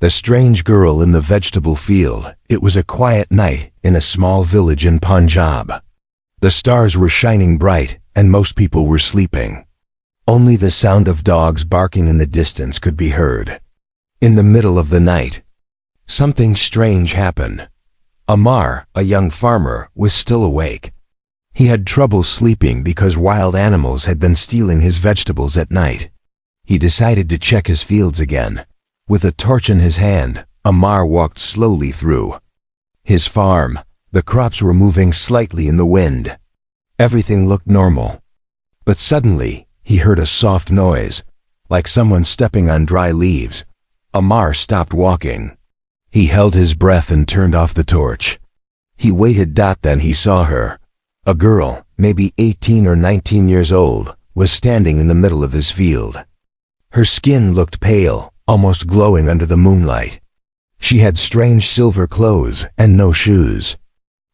The strange girl in the vegetable field. It was a quiet night in a small village in Punjab. The stars were shining bright, and most people were sleeping. Only the sound of dogs barking in the distance could be heard. In the middle of the night, something strange happened. Amar, a young farmer, was still awake. He had trouble sleeping because wild animals had been stealing his vegetables at night. He decided to check his fields again. With a torch in his hand, Amar walked slowly through his farm. The crops were moving slightly in the wind. Everything looked normal. But suddenly, he heard a soft noise, like someone stepping on dry leaves. Amar stopped walking. He held his breath and turned off the torch. He waited. Then he saw her. A girl, maybe 18 or 19 years old, was standing in the middle of his field. Her skin looked pale, almost glowing under the moonlight. She had strange silver clothes and no shoes.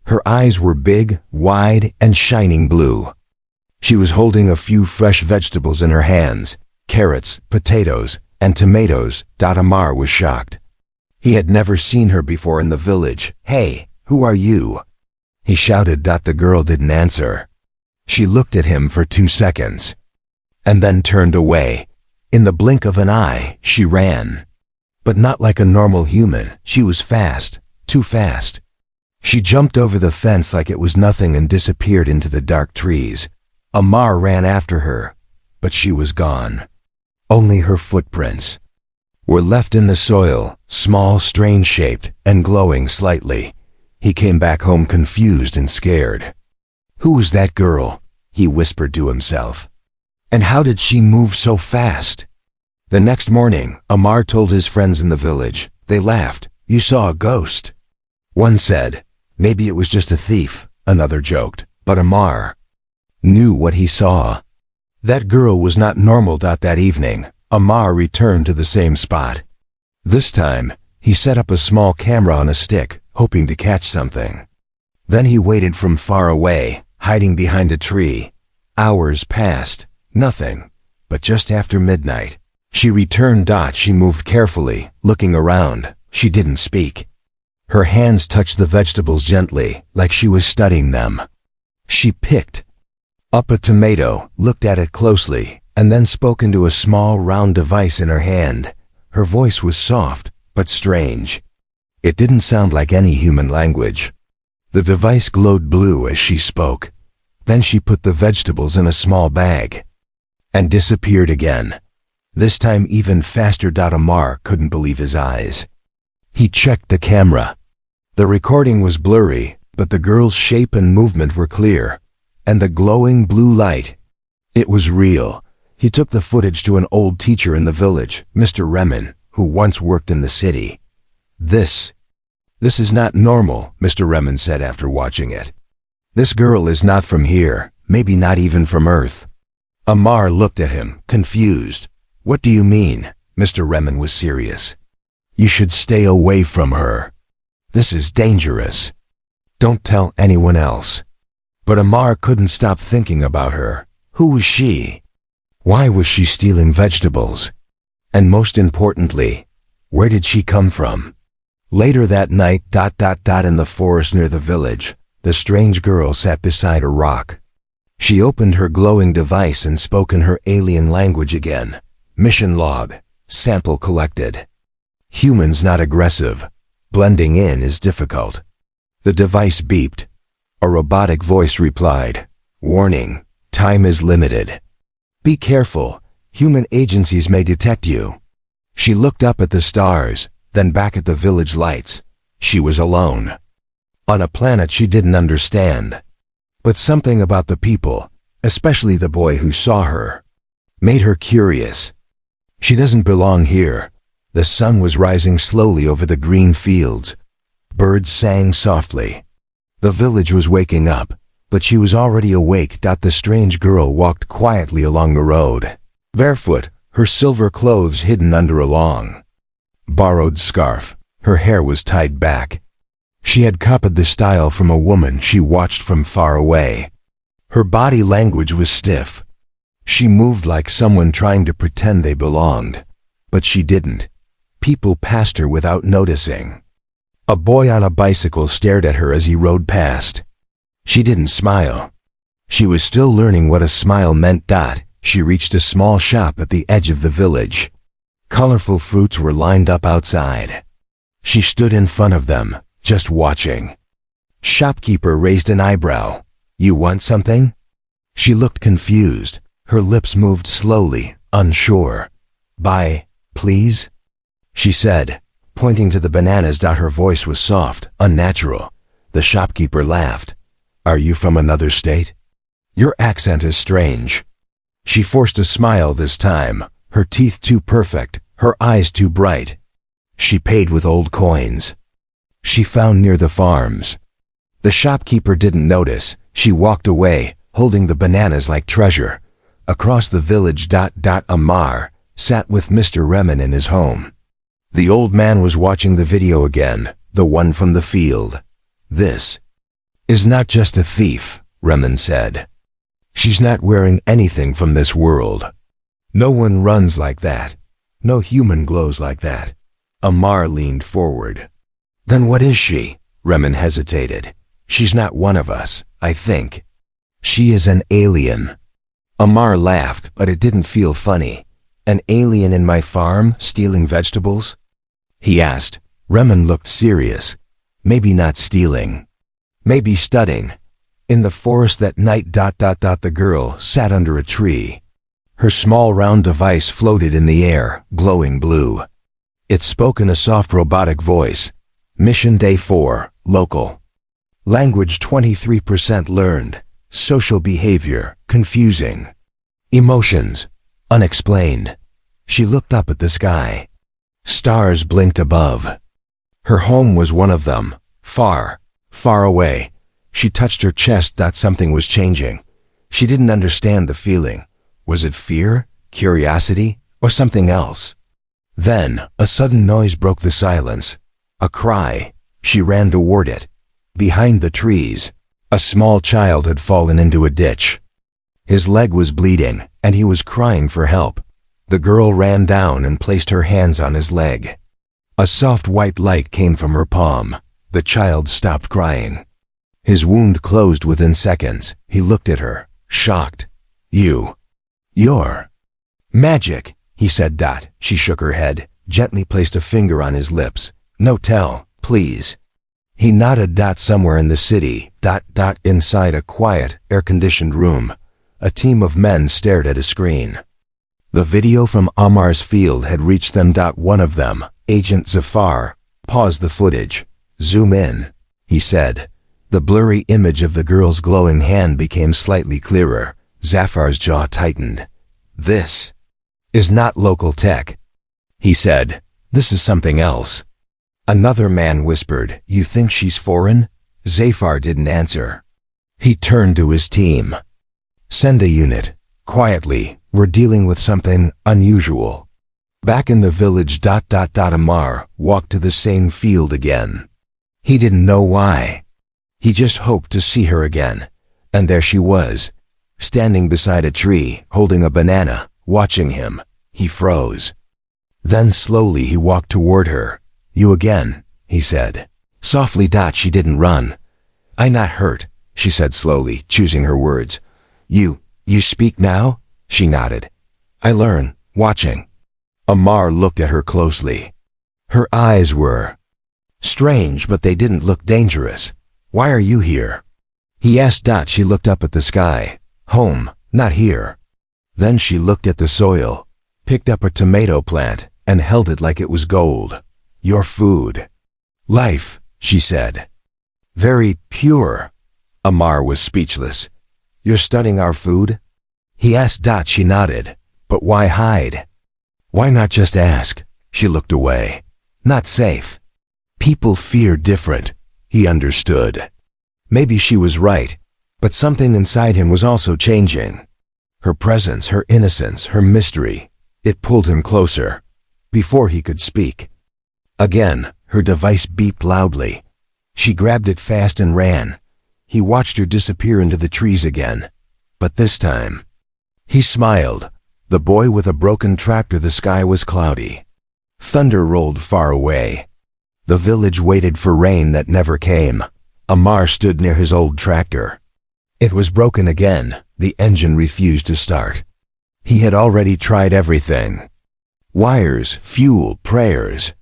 Her eyes were big, wide, and shining blue. She was holding a few fresh vegetables in her hands, carrots, potatoes, and tomatoes. Amar was shocked. He had never seen her before in the village. "Hey, who are you?" he shouted. The girl didn't answer. She looked at him for 2 seconds, and then turned away. In the blink of an eye, she ran. But not like a normal human. She was fast, too fast. She jumped over the fence like it was nothing and disappeared into the dark trees. Amar ran after her, but she was gone. Only her footprints were left in the soil, small, strange-shaped, and glowing slightly. He came back home confused and scared. "Who was that girl?" he whispered to himself. "And how did she move so fast?" The next morning, Amar told his friends in the village. They laughed. "You saw a ghost." One said, "Maybe it was just a thief." Another joked, but Amar knew what he saw. That girl was not normal. That evening, Amar returned to the same spot. This time, he set up a small camera on a stick, hoping to catch something. Then he waited from far away, hiding behind a tree. Hours passed. Nothing. But just after midnight, she returned. She moved carefully, looking around. She didn't speak. Her hands touched the vegetables gently, like she was studying them. She picked up a tomato, looked at it closely, and then spoke into a small round device in her hand. Her voice was soft, but strange. It didn't sound like any human language. The device glowed blue as she spoke. Then she put the vegetables in a small bag and disappeared again. This time even faster. Amar couldn't believe his eyes. He checked the camera. The recording was blurry, but the girl's shape and movement were clear. And the glowing blue light, it was real. He took the footage to an old teacher in the village, Mr. Remen, who once worked in the city. This is not normal," Mr. Remen said after watching it. "This girl is not from here, maybe not even from Earth." Amar looked at him, confused. "What do you mean?" Mr. Remen was serious. "You should stay away from her. This is dangerous. Don't tell anyone else." But Amar couldn't stop thinking about her. Who was she? Why was she stealing vegetables? And most importantly, where did she come from? Later that night, in the forest near the village, the strange girl sat beside a rock. She opened her glowing device and spoke in her alien language again. "Mission log. Sample collected. Humans not aggressive. Blending in is difficult." The device beeped. A robotic voice replied, "Warning, time is limited. Be careful, human agencies may detect you." She looked up at the stars, then back at the village lights. She was alone. On a planet she didn't understand. But something about the people, especially the boy who saw her, made her curious. She doesn't belong here. The sun was rising slowly over the green fields. Birds sang softly. The village was waking up, but she was already awake. The strange girl walked quietly along the road, barefoot, her silver clothes hidden under a long, borrowed scarf. Her hair was tied back. She had copied the style from a woman she watched from far away. Her body language was stiff. She moved like someone trying to pretend they belonged, but she didn't. People passed her without noticing. A boy on a bicycle stared at her as he rode past. She didn't smile. She was still learning what a smile meant. She reached a small shop at the edge of the village. Colorful fruits were lined up outside. She stood in front of them, just watching. Shopkeeper raised an eyebrow. "You want something?" She looked confused. Her lips moved slowly, unsure. "Buy, please?" she said, pointing to the bananas. Her voice was soft, unnatural. The shopkeeper laughed. "Are you from another state? Your accent is strange." She forced a smile this time, her teeth too perfect, her eyes too bright. She paid with old coins. She found near the farms. The shopkeeper didn't notice. She walked away, holding the bananas like treasure. Across the village. Amar sat with Mr. Remen in his home. The old man was watching the video again, the one from the field. "This is not just a thief," Remen said. "She's not wearing anything from this world. No one runs like that. No human glows like that." Amar leaned forward. "Then what is she?" Remen hesitated. "She's not one of us, I think. She is an alien." Amar laughed, but it didn't feel funny. "An alien in my farm, stealing vegetables?" he asked. Remen looked serious. "Maybe not stealing. Maybe studying. In the forest that night. The girl sat under a tree. Her small round device floated in the air, glowing blue. It spoke in a soft robotic voice. "Mission Day 4, local. Language 23% learned. Social behavior, confusing. Emotions, unexplained." She looked up at the sky. Stars blinked above. Her home was one of them, far, far away. She touched her chest. Something was changing. She didn't understand the feeling. Was it fear, curiosity, or something else? Then, a sudden noise broke the silence. A cry. She ran toward it. Behind the trees, a small child had fallen into a ditch. His leg was bleeding, and he was crying for help. The girl ran down and placed her hands on his leg. A soft white light came from her palm. The child stopped crying. His wound closed within seconds. He looked at her, shocked. You're magic," he said. She shook her head, gently placed a finger on his lips. "No tell, please." He nodded. Somewhere in the city. Inside a quiet, air-conditioned room, a team of men stared at a screen. The video from Amar's field had reached them. One of them, Agent Zafar, paused the footage. "Zoom in," he said. The blurry image of the girl's glowing hand became slightly clearer. Zafar's jaw tightened. "This is not local tech," he said. "This is something else." Another man whispered, "You think she's foreign?" Zafar didn't answer. He turned to his team. "Send a unit. Quietly, we're dealing with something unusual." Back in the village. Amar walked to the same field again. He didn't know why. He just hoped to see her again. And there she was, standing beside a tree, holding a banana, watching him. He froze. Then slowly he walked toward her. "You again," he said. Softly. She didn't run. "I'm not hurt," she said slowly, choosing her words. You speak now?" She nodded. "I learn, watching." Amar looked at her closely. Her eyes were strange, but they didn't look dangerous. "Why are you here?" he asked. She looked up at the sky. "Home, not here." Then she looked at the soil, picked up a tomato plant, and held it like it was gold. "Your food. Life," she said. "Very pure." Amar was speechless. "You're studying our food?" he asked. She nodded. "But why hide? Why not just ask?" She looked away. "Not safe. People fear different." He understood. Maybe she was right, but something inside him was also changing. Her presence, her innocence, her mystery. It pulled him closer. Before he could speak. Again, her device beeped loudly. She grabbed it fast and ran. He watched her disappear into the trees again. But this time, he smiled. The boy with a broken tractor. The sky was cloudy. Thunder rolled far away. The village waited for rain that never came. Amar stood near his old tractor. It was broken again. The engine refused to start. He had already tried everything. Wires, fuel, prayers.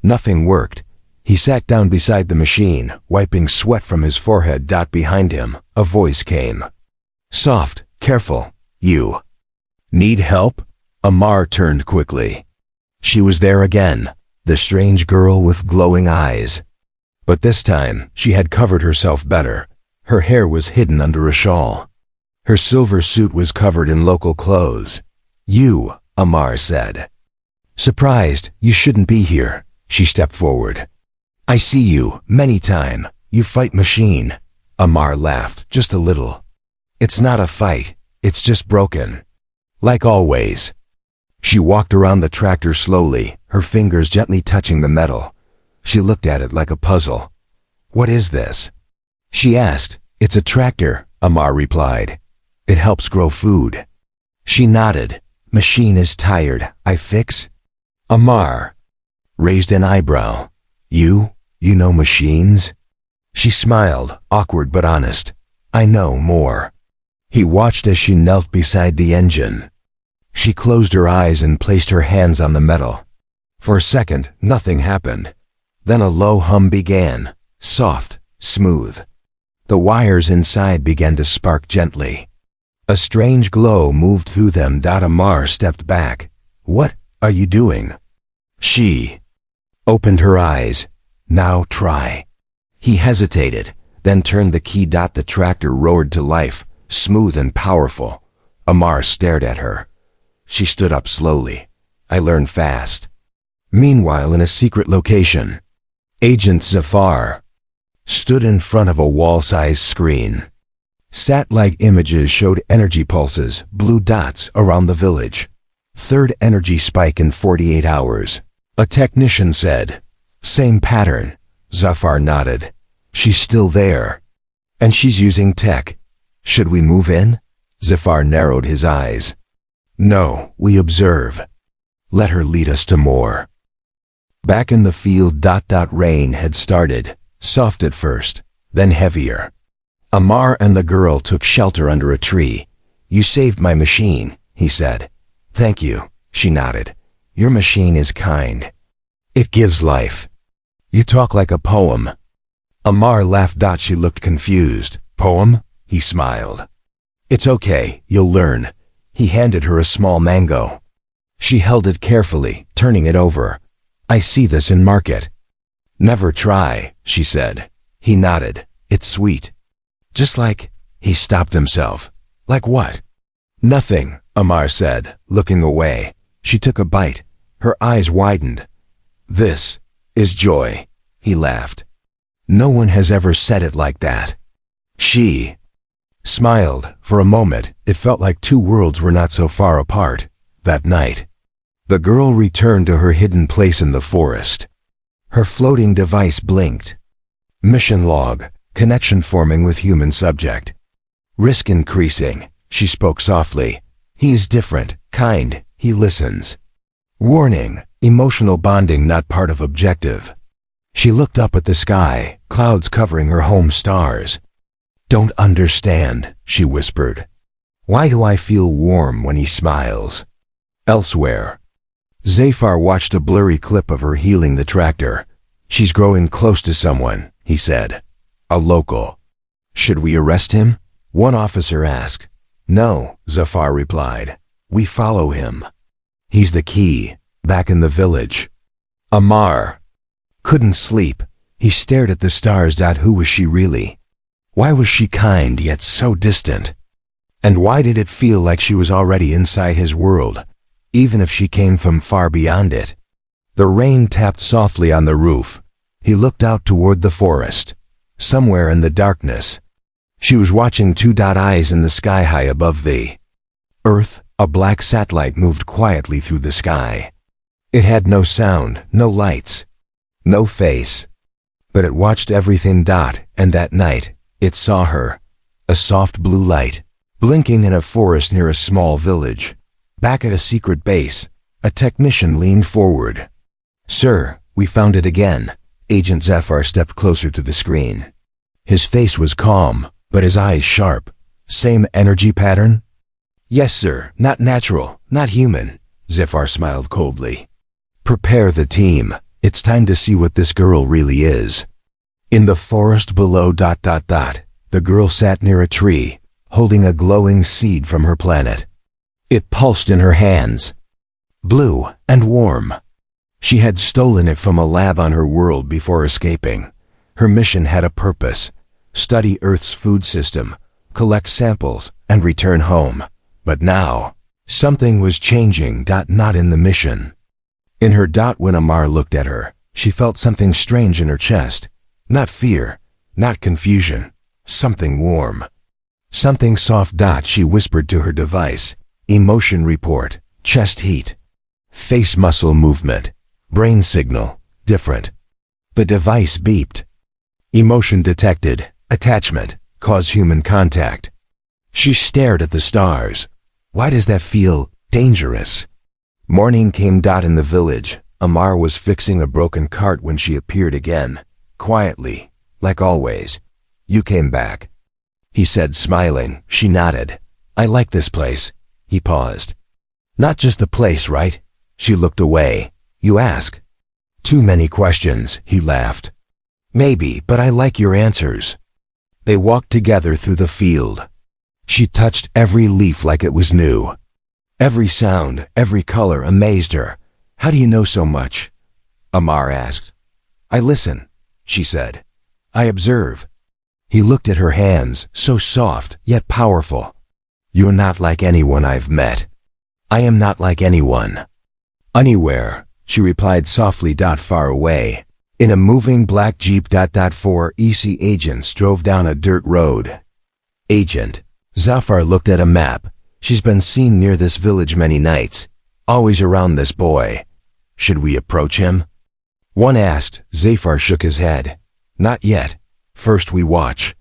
Nothing worked. He sat down beside the machine, wiping sweat from his forehead. Behind him, a voice came. Soft, careful. You need help? Amar turned quickly. She was there again, the strange girl with glowing eyes. But this time, she had covered herself better. Her hair was hidden under a shawl. Her silver suit was covered in local clothes. You, Amar said. Surprised, you shouldn't be here. She stepped forward. I see you, many time. You fight machine. Amar laughed, just a little. It's not a fight, it's just broken. Like always. She walked around the tractor slowly, her fingers gently touching the metal. She looked at it like a puzzle. What is this? She asked. It's a tractor, Amar replied. It helps grow food. She nodded. Machine is tired. I fix? Amar raised an eyebrow. You know machines? She smiled, awkward but honest. I know more. He watched as she knelt beside the engine. She closed her eyes and placed her hands on the metal. For a second, nothing happened. Then a low hum began, soft, smooth. The wires inside began to spark gently. A strange glow moved through them. Amar stepped back. What are you doing? She opened her eyes. Now try. He hesitated, then turned the key. The tractor roared to life, smooth and powerful. Amar stared at her. She stood up slowly. I learned fast. Meanwhile, in a secret location, Agent Zafar stood in front of a wall-sized screen. Sat-like images showed energy pulses, blue dots around the village. Third energy spike in 48 hours. A technician said, Same pattern. Zafar nodded. She's still there. And she's using tech. Should we move in? Zafar narrowed his eyes. No, we observe. Let her lead us to more. Back in the field. Rain had started, soft at first, then heavier. Amar and the girl took shelter under a tree. You saved my machine, he said. Thank you, she nodded. Your machine is kind. It gives life. You talk like a poem. Amar laughed. She looked confused. Poem? He smiled. It's okay, you'll learn. He handed her a small mango. She held it carefully, turning it over. I see this in market. Never try, she said. He nodded. It's sweet. Just like, he stopped himself. Like what? Nothing, Amar said, looking away. She took a bite. Her eyes widened. This is joy, he laughed. No one has ever said it like that. She smiled. For a moment, it felt like two worlds were not so far apart. That night, the girl returned to her hidden place in the forest. Her floating device blinked. Mission log, connection forming with human subject. Risk increasing, she spoke softly. He's different, kind, he listens. Warning, emotional bonding not part of objective. She looked up at the sky, clouds covering her home stars. Don't understand, she whispered. Why do I feel warm when he smiles? Elsewhere, Zafar watched a blurry clip of her healing the tractor. She's growing close to someone, he said. A local. Should we arrest him? One officer asked. No, Zafar replied. We follow him. He's the key, back in the village. Amar couldn't sleep. He stared at the stars. Who was she really? Why was she kind yet so distant? And why did it feel like she was already inside his world, even if she came from far beyond it? The rain tapped softly on the roof. He looked out toward the forest. Somewhere in the darkness, she was watching two eyes in the sky high above the earth. A black satellite moved quietly through the sky. It had no sound, no lights, no face, but it watched everything. And that night, it saw her, a soft blue light, blinking in a forest near a small village. Back at a secret base, a technician leaned forward. Sir, we found it again. Agent Zephyr stepped closer to the screen. His face was calm, but his eyes sharp. Same energy pattern? Yes, sir. Not natural, not human. Zephyr smiled coldly. Prepare the team. It's time to see what this girl really is. In the forest below ... the girl sat near a tree, holding a glowing seed from her planet. It pulsed in her hands. Blue and warm. She had stolen it from a lab on her world before escaping. Her mission had a purpose: study Earth's food system, collect samples, and return home. But now, something was changing. Not in the mission. In her ... when Amar looked at her, she felt something strange in her chest. Not fear, not confusion. Something warm. Something soft. She whispered to her device. Emotion report, chest heat, face muscle movement, brain signal, different. The device beeped. Emotion detected, attachment, cause human contact. She stared at the stars. Why does that feel dangerous? Morning came. In the village, Amar was fixing a broken cart when she appeared again, quietly, like always. You came back, he said, smiling. She nodded. I like this place. He paused. Not just the place, right? She looked away. You ask too many questions, he laughed. Maybe, but I like your answers. They walked together through the field. She touched every leaf like it was new. Every sound, every color amazed her. How do you know so much? Amar asked. I listen, she said. I observe. He looked at her hands, so soft, yet powerful. You're not like anyone I've met. I am not like anyone. Anywhere, she replied softly. Far away. In a moving black Jeep. 4 EC agents drove down a dirt road. Agent. Zafar looked at a map. She's been seen near this village many nights. Always around this boy. Should we approach him? One asked. Zafar shook his head. Not yet. First we watch.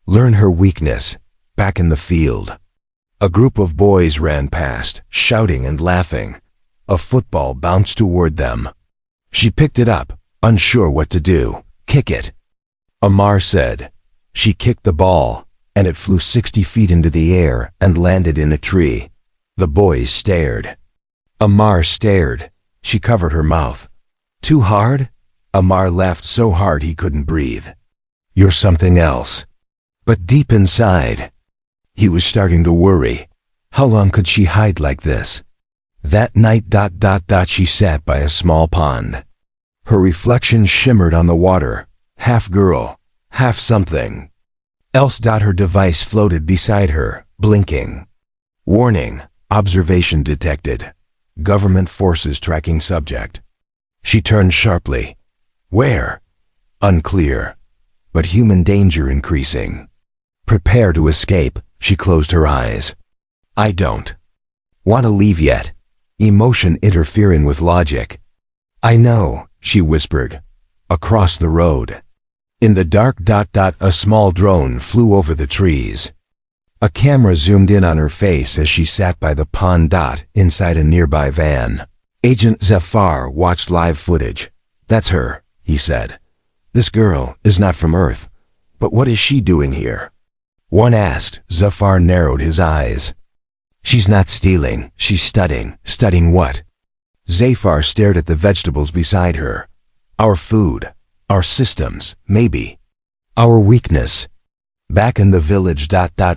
Learn her weakness. Back in the field. A group of boys ran past, shouting and laughing. A football bounced toward them. She picked it up, unsure what to do. Kick it, Amar said. She kicked the ball, and it flew 60 feet into the air and landed in a tree. The boys stared. Amar stared. She covered her mouth. Too hard? Amar laughed so hard he couldn't breathe. You're something else. But deep inside, he was starting to worry. How long could she hide like this? That night. She sat by a small pond. Her reflection shimmered on the water, half girl, half something else. Her device floated beside her, blinking. Warning, observation detected. Government forces tracking subject. She turned sharply. Where? Unclear. But human danger increasing. Prepare to escape. She closed her eyes. I don't want to leave yet. Emotion interfering with logic. I know, she whispered. Across the road. In the dark. A small drone flew over the trees. A camera zoomed in on her face as she sat by the pond. Inside a nearby van. Agent Zephyr watched live footage. That's her, he said. This girl is not from Earth. But what is she doing here? One asked. Zephyr narrowed his eyes. She's not stealing, she's studying. Studying what? Zephyr stared at the vegetables beside her. Our food, our systems, maybe. Our weakness. Back in the village.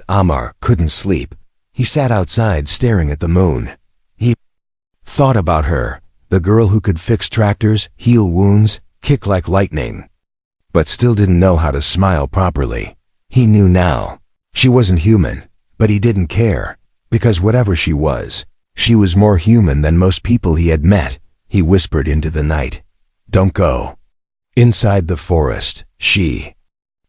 Amar couldn't sleep. He sat outside staring at the moon. He thought about her, the girl who could fix tractors, heal wounds, kick like lightning. But still didn't know how to smile properly. He knew now. She wasn't human, but he didn't care. Because whatever she was more human than most people he had met. He whispered into the night. Don't go. Inside the forest, she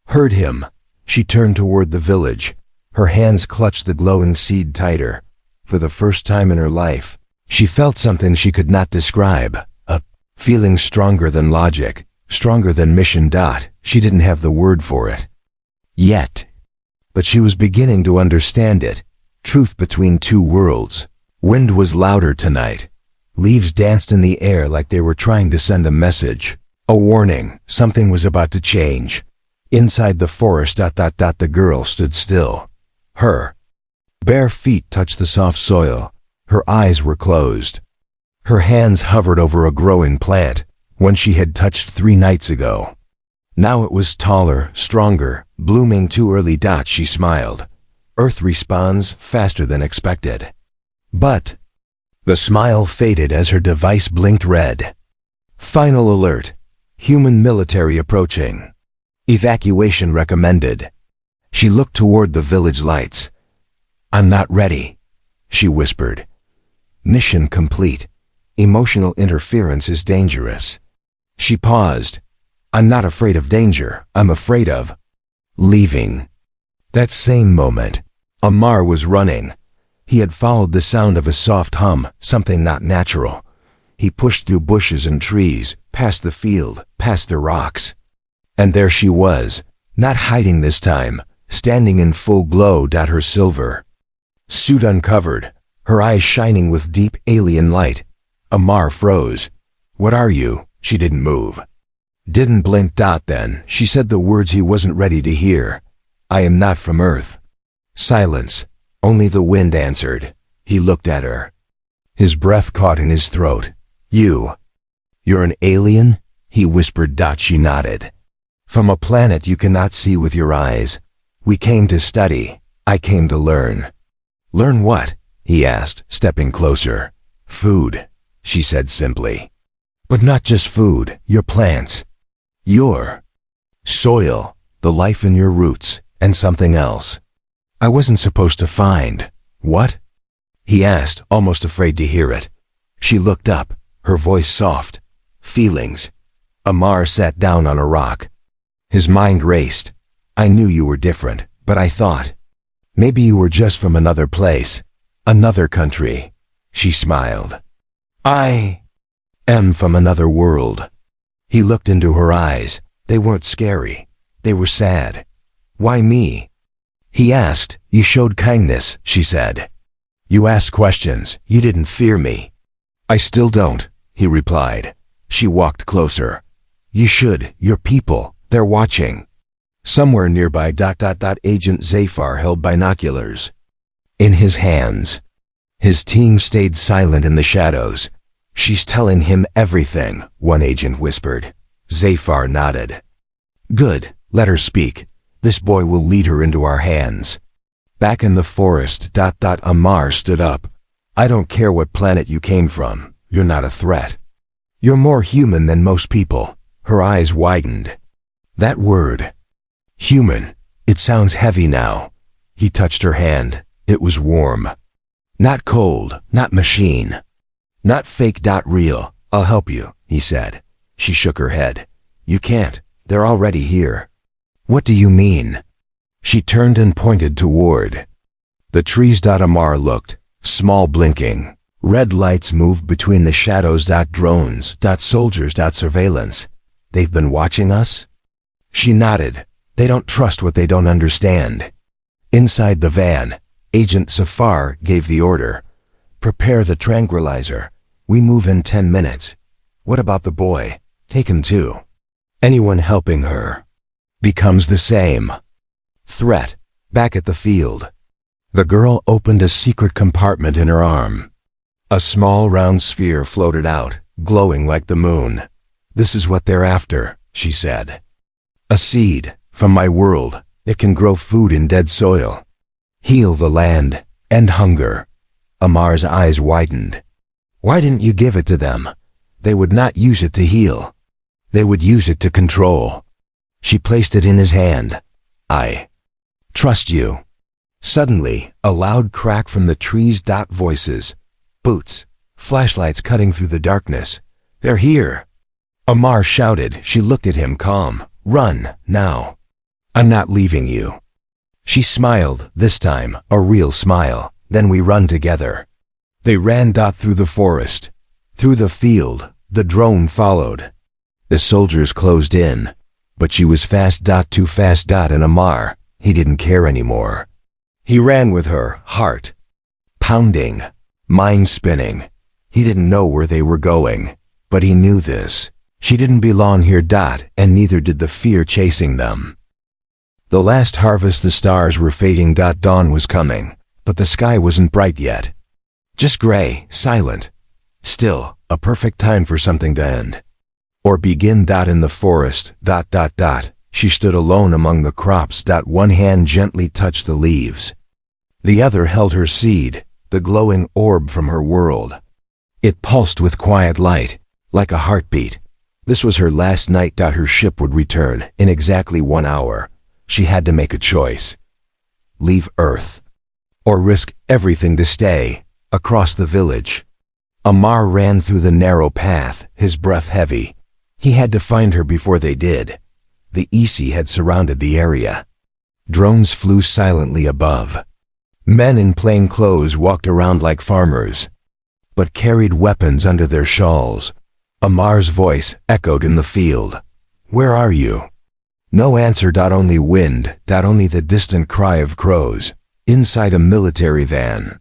heard him. She turned toward the village. Her hands clutched the glowing seed tighter. For the first time in her life, she felt something she could not describe. A feeling stronger than logic, stronger than mission. She didn't have the word for it yet. But she was beginning to understand it. Truth between two worlds. Wind was louder tonight. Leaves danced in the air like they were trying to send a message. A warning, something was about to change. Inside the forest, the girl stood still. Her bare feet touched the soft soil. Her eyes were closed. Her hands hovered over a growing plant, one she had touched 3 nights ago. Now it was taller, stronger, blooming too early. She smiled. Earth responds faster than expected. But the smile faded as her device blinked red. Final alert. Human military approaching. Evacuation recommended. She looked toward the village lights. I'm not ready, she whispered. Mission complete. Emotional interference is dangerous. She paused. I'm not afraid of danger. I'm afraid of leaving. That same moment, Amar was running. He had followed the sound of a soft hum, something not natural. He pushed through bushes and trees, past the field, past the rocks. And there she was, not hiding this time, standing in full glow. Her silver suit uncovered, her eyes shining with deep alien light. Amar froze. What are you? She didn't move. Didn't blink. Then she said the words he wasn't ready to hear. I am not from Earth. Silence. Only the wind answered. He looked at her. His breath caught in his throat. You're an alien? He whispered. She nodded. From a planet you cannot see with your eyes. We came to study. I came to learn. Learn what? He asked, stepping closer. Food, she said simply. But not just food, your plants. Your soil, the life in your roots, and something else. I wasn't supposed to find. What? He asked, almost afraid to hear it. She looked up, her voice soft. Feelings. Amar sat down on a rock. His mind raced. I knew you were different, but I thought maybe you were just from another place, another country. She smiled. I am from another world. He looked into her eyes. They weren't scary. They were sad. Why me? He asked. You showed kindness, she said. You asked questions. You didn't fear me. I still don't, he replied. She walked closer. You should. Your people. They're watching. Somewhere nearby. Agent Zafar held binoculars in his hands. His team stayed silent in the shadows. She's telling him everything, one agent whispered. Zafar nodded. Good, let her speak. This boy will lead her into our hands. Back in the forest. Amar stood up. I don't care what planet you came from. You're not a threat. You're more human than most people. Her eyes widened. That word, human, it sounds heavy now. He touched her hand. It was warm. Not cold, not machine. Not fake. Real. I'll help you, he said. She shook her head. You can't. They're already here. What do you mean? She turned and pointed toward the trees. Amar looked, small, blinking. Red lights moved between the shadows. Drones. Soldiers. Surveillance. They've been watching us? She nodded. They don't trust what they don't understand. Inside the van, Agent Zafar gave the order. Prepare the tranquilizer. We move in 10 minutes. What about the boy? Take him too. Anyone helping her becomes the same threat. Back at the field, the girl opened a secret compartment in her arm. A small round sphere floated out, glowing like the moon. This is what they're after, she said. A seed, from my world. It can grow food in dead soil. Heal the land, end hunger. Amar's eyes widened. Why didn't you give it to them? They would not use it to heal. They would use it to control. She placed it in his hand. I trust you. Suddenly, a loud crack from the trees. Voices. Boots. Flashlights cutting through the darkness. They're here. Amar shouted. She looked at him, calm. Run, now. I'm not leaving you. She smiled, this time, a real smile. Then we run together. They ran. Through the forest. Through the field. The drone followed. The soldiers closed in. But she was fast. Too fast. And Amar, he didn't care anymore. He ran with her, heart pounding, mind spinning. He didn't know where they were going, but he knew this. She didn't belong here. And neither did the fear chasing them. The last harvest, the stars were fading. Dawn was coming, but the sky wasn't bright yet. Just gray, silent. Still, a perfect time for something to end. Or begin. In the forest. She stood alone among the crops. One hand gently touched the leaves. The other held her seed, the glowing orb from her world. It pulsed with quiet light, like a heartbeat. This was her last night. Her ship would return in exactly 1 hour. She had to make a choice. Leave Earth, or risk everything to stay. Across the village, Amar ran through the narrow path, his breath heavy. He had to find her before they did. The EC had surrounded the area. Drones flew silently above. Men in plain clothes walked around like farmers, but carried weapons under their shawls. Amar's voice echoed in the field. "Where are you?" No answer. Only wind. Only the distant cry of crows. Inside a military van,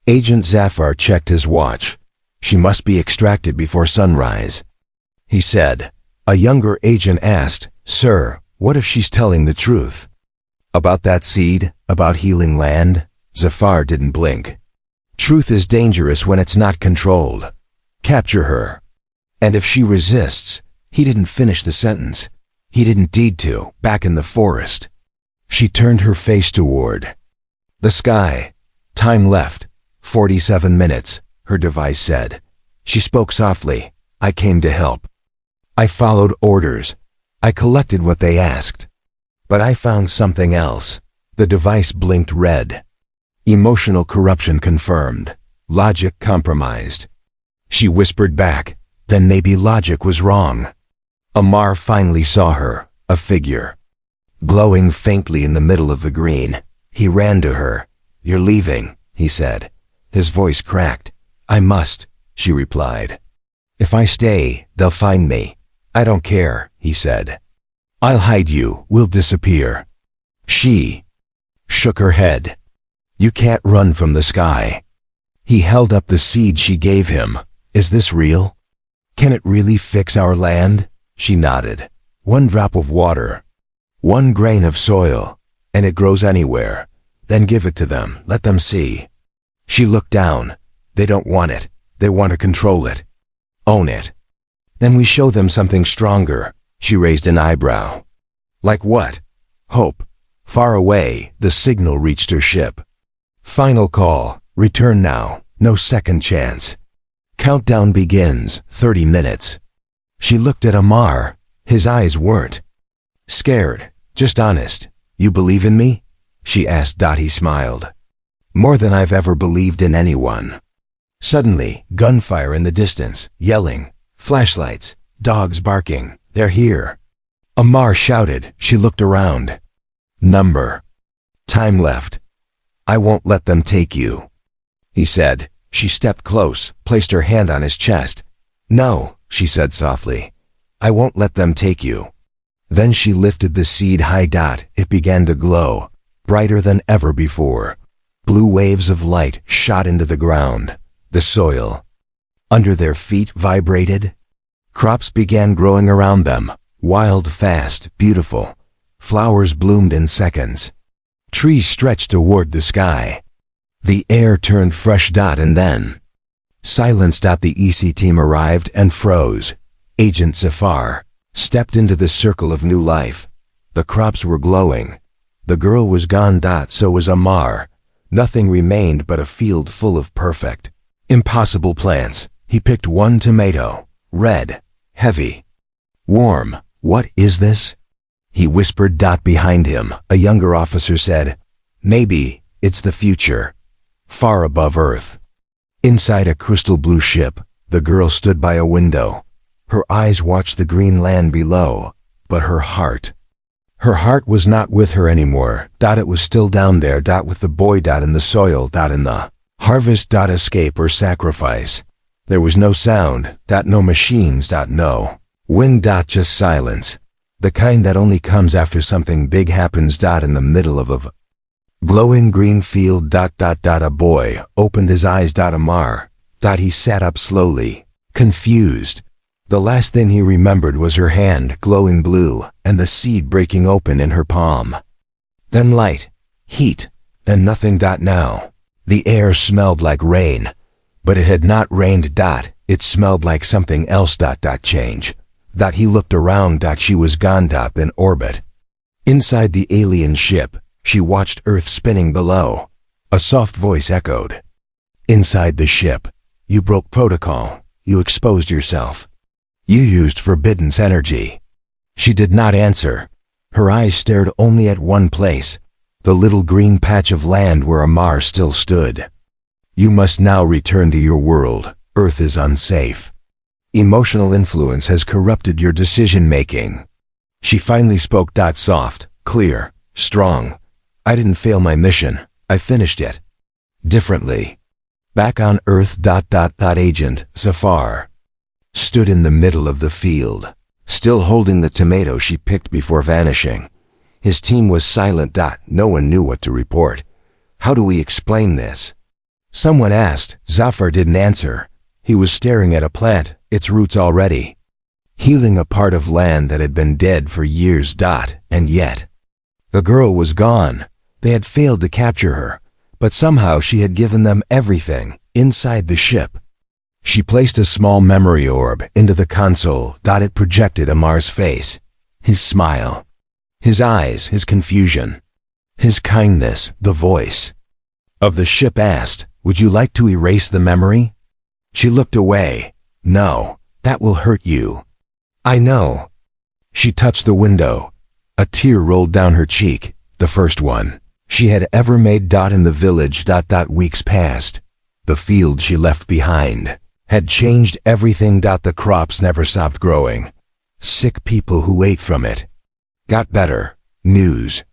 Agent Zafar checked his watch. She must be extracted before sunrise. He said. A younger agent asked, "Sir, what if she's telling the truth? About that seed? About healing land?" Zafar didn't blink. Truth is dangerous when it's not controlled. Capture her. And if she resists, he didn't finish the sentence. He didn't need to. Back in the forest. She turned her face toward the sky. Time left. 47 minutes, her device said. She spoke softly. "I came to help. I followed orders. I collected what they asked. But I found something else." The device blinked red. Emotional corruption confirmed. Logic compromised. She whispered back, "Then maybe logic was wrong." Amar finally saw her, a figure, glowing faintly in the middle of the green. He ran to her. "You're leaving," he said. His voice cracked. "I must," she replied. "If I stay, they'll find me." "I don't care," he said. "I'll hide you. We'll disappear." She shook her head. "You can't run from the sky." He held up the seed she gave him. "Is this real? Can it really fix our land?" She nodded. "1 drop of water, 1 grain of soil, and it grows anywhere. Then give it to them. Let them see." She looked down. "They don't want it. They want to control it. Own it." "Then we show them something stronger." She raised an eyebrow. "Like what?" "Hope." Far away, the signal reached her ship. "Final call. Return now. No second chance. Countdown begins. 30 minutes. She looked at Amar. His eyes weren't scared, just honest. "You believe in me?" she asked. He smiled. "More than I've ever believed in anyone." Suddenly, gunfire in the distance, yelling, flashlights, dogs barking. "They're here." Amar shouted. She looked around. Number. Time left. "I won't let them take you," he said. She stepped close, placed her hand on his chest. "No," she said softly. "I won't let them take you." Then she lifted the seed high. It began to glow, brighter than ever before. Blue waves of light shot into the ground. The soil under their feet vibrated. Crops began growing around them, wild, fast, beautiful. Flowers bloomed in seconds. Trees stretched toward the sky. The air turned fresh. And then silence. The EC team arrived and froze. Agent Zafar stepped into the circle of new life. The crops were glowing. The girl was gone. So was Amar. Nothing remained but a field full of perfect, impossible plants. He picked 1 tomato, red, heavy, warm. "What is this?" he whispered. Behind him, a younger officer said, "Maybe it's the future." Far above Earth, inside a crystal blue ship, the girl stood by a window. Her eyes watched the green land below, but her heart was not with her anymore. It was still down there. With the boy. In the soil. In the harvest. Escape or sacrifice. There was no sound. No machines. No wind. Just silence. The kind that only comes after something big happens. In the middle of a glowing green field. A boy opened his eyes. Amar. Dot he sat up slowly, confused. The last thing he remembered was her hand glowing blue and the seed breaking open in her palm. Then light, heat, then nothing. Now. The air smelled like rain, but it had not rained. It smelled like something else. Change. He looked around. She was gone. In orbit. Inside the alien ship, she watched Earth spinning below. A soft voice echoed. Inside the ship, you broke protocol. You exposed yourself. You used forbidden energy. She did not answer. Her eyes stared only at one place, the little green patch of land where Amar still stood. You must now return to your world. Earth is unsafe. Emotional influence has corrupted your decision-making. She finally spoke. Soft, clear, strong. I didn't fail my mission. I finished it. Differently. Back on Earth. Agent Zafar stood in the middle of the field, still holding the tomato she picked before vanishing. His team was silent. No one knew what to report. How do we explain this? Someone asked. Zafar didn't answer. He was staring at a plant, its roots already healing a part of land that had been dead for years. And yet, the girl was gone. They had failed to capture her, but somehow she had given them everything inside the ship. She placed a small memory orb into the console. It projected Amar's face, his smile, his eyes, his confusion, his kindness. The voice of the ship asked, "Would you like to erase the memory?" She looked away. "No, that will hurt you." "I know." She touched the window. A tear rolled down her cheek, the first one she had ever made. In the village. Weeks passed. The field she left behind had changed everything. The crops never stopped growing. Sick people who ate from it got better. News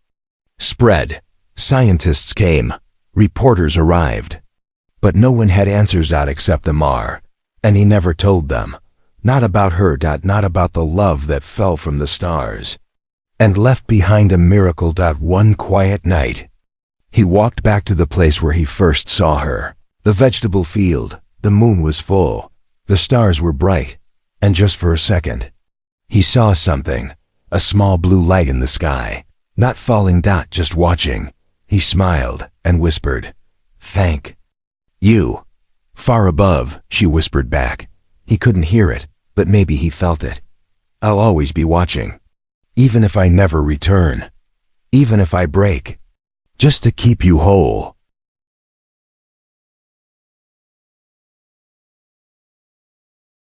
spread. Scientists came. Reporters arrived. But no one had answers. Except Amar. And he never told them. Not about her. Not about the love that fell from the stars and left behind a miracle. One quiet night, he walked back to the place where he first saw her. The vegetable field. The moon was full. The stars were bright. And just for a second, he saw something. A small blue light in the sky. Not falling. Just watching. He smiled and whispered, "Thank you." Far above, she whispered back. He couldn't hear it, but maybe he felt it. "I'll always be watching. Even if I never return. Even if I break. Just to keep you whole."